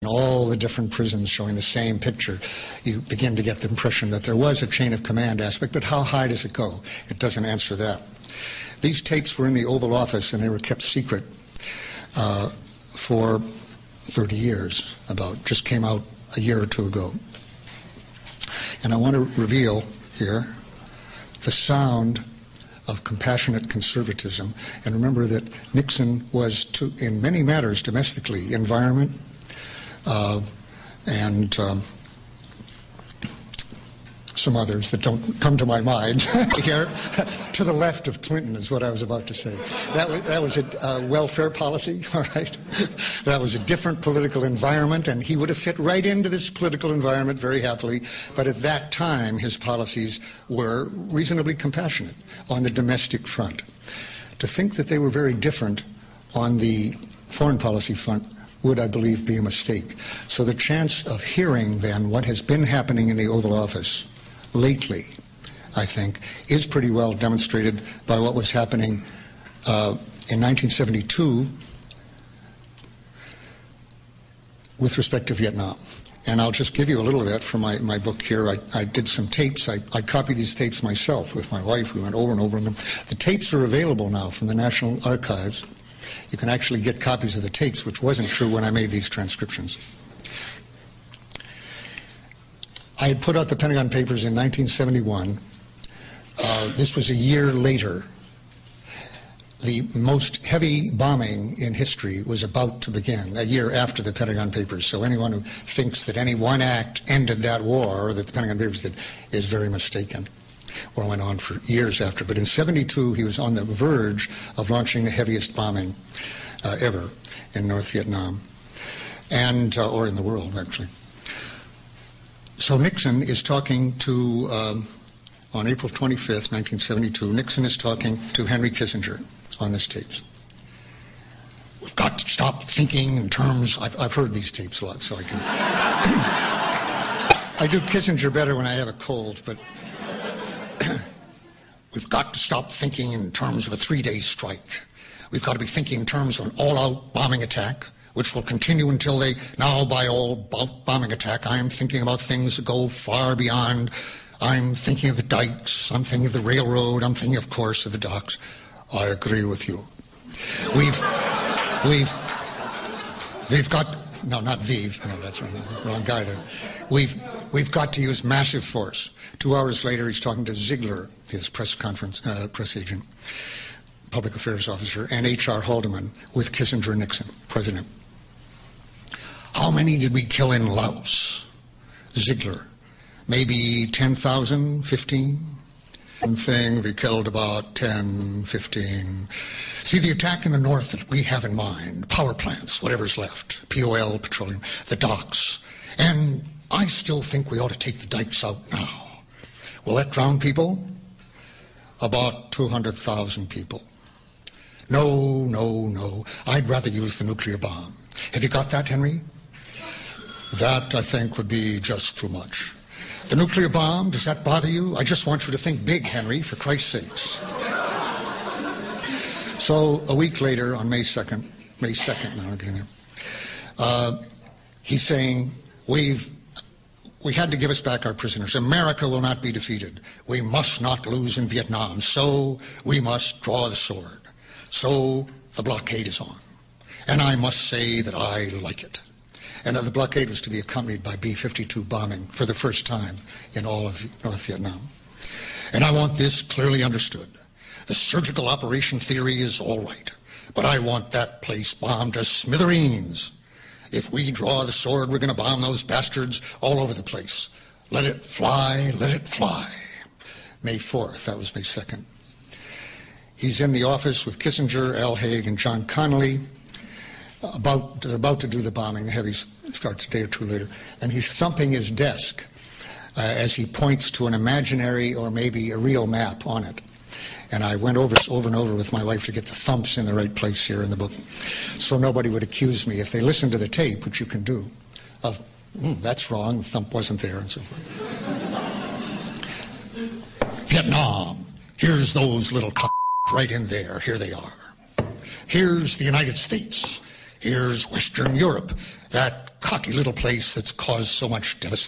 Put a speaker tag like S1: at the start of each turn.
S1: all the different prisons showing the same picture, you begin to get the impression that there was a chain of command aspect, but how high does it go? It doesn't answer that. These tapes were in the Oval Office, and they were kept secret for 30 years, just came out a year or two ago. And I want to reveal here the sound of compassionate conservatism. And remember that Nixon was, in many matters, domestically, environment, and some others that don't come to my mind here. To the left of Clinton is what I was about to say. That was a welfare policy, all right? That was a different political environment, and he would have fit right into this political environment very happily. But at that time, his policies were reasonably compassionate on the domestic front. To think that they were very different on the foreign policy front would, I believe, be a mistake. So the chance of hearing, then, what has been happening in the Oval Office lately, I think, is pretty well demonstrated by what was happening in 1972 with respect to Vietnam. And I'll just give you a little of that from my book here. I did some tapes. I copied these tapes myself with my wife. We went over and over them. The tapes are available now from the National Archives. You can actually get copies of the tapes, which wasn't true when I made these transcriptions. I had put out the Pentagon Papers in 1971. This was a year later. The most heavy bombing in history was about to begin, a year after the Pentagon Papers. So anyone who thinks that any one act ended that war, that the Pentagon Papers did, is very mistaken. War went on for years after. But in 72, he was on the verge of launching the heaviest bombing ever in North Vietnam, and or in the world, actually. So Nixon is talking to, on April 25th, 1972, Nixon is talking to Henry Kissinger on this tapes. We've got to stop thinking in terms, I've heard these tapes a lot, so I can, I do Kissinger better when I have a cold, but we've got to stop thinking in terms of a 3-day strike. We've got to be thinking in terms of an all-out bombing attack, which will continue until they, now by all bombing attack, I am thinking about things that go far beyond. I'm thinking of the dikes, I'm thinking of the railroad, I'm thinking, of course, of the docks. I agree with you. We've got, no, not Vive, no, that's wrong guy there. We've got to use massive force. 2 hours later, he's talking to Ziegler, his press agent, public affairs officer, and H.R. Haldeman with Kissinger and Nixon, president. How many did we kill in Laos? Ziegler. Maybe 10,000, 15? One thing, we killed about 10, 15. See, the attack in the north that we have in mind, power plants, whatever's left, POL, petroleum, the docks. And I still think we ought to take the dikes out now. Will that drown people? About 200,000 people. No, no, no. I'd rather use the nuclear bomb. Have you got that, Henry? That, I think, would be just too much. The nuclear bomb, does that bother you? I just want you to think big, Henry, for Christ's sakes. So a week later, on May 2nd, now I'm getting there, he's saying, we had to give us back our prisoners. America will not be defeated. We must not lose in Vietnam, so we must draw the sword. So the blockade is on. And I must say that I like it. And the blockade was to be accompanied by B-52 bombing for the first time in all of North Vietnam. And I want this clearly understood. The surgical operation theory is all right, but I want that place bombed to smithereens. If we draw the sword, we're going to bomb those bastards all over the place. Let it fly, let it fly. May 4th, that was May 2nd. He's in the office with Kissinger, Al Haig, and John Connally. They're about to do the bombing. The heavy starts a day or two later. And he's thumping his desk as he points to an imaginary or maybe a real map on it. And I went over and over with my wife to get the thumps in the right place here in the book, so nobody would accuse me, if they listen to the tape, which you can do, of, that's wrong, the thump wasn't there, and so forth. Vietnam, here's those little right in there, here they are. Here's the United States. Here's Western Europe, that cocky little place that's caused so much devastation.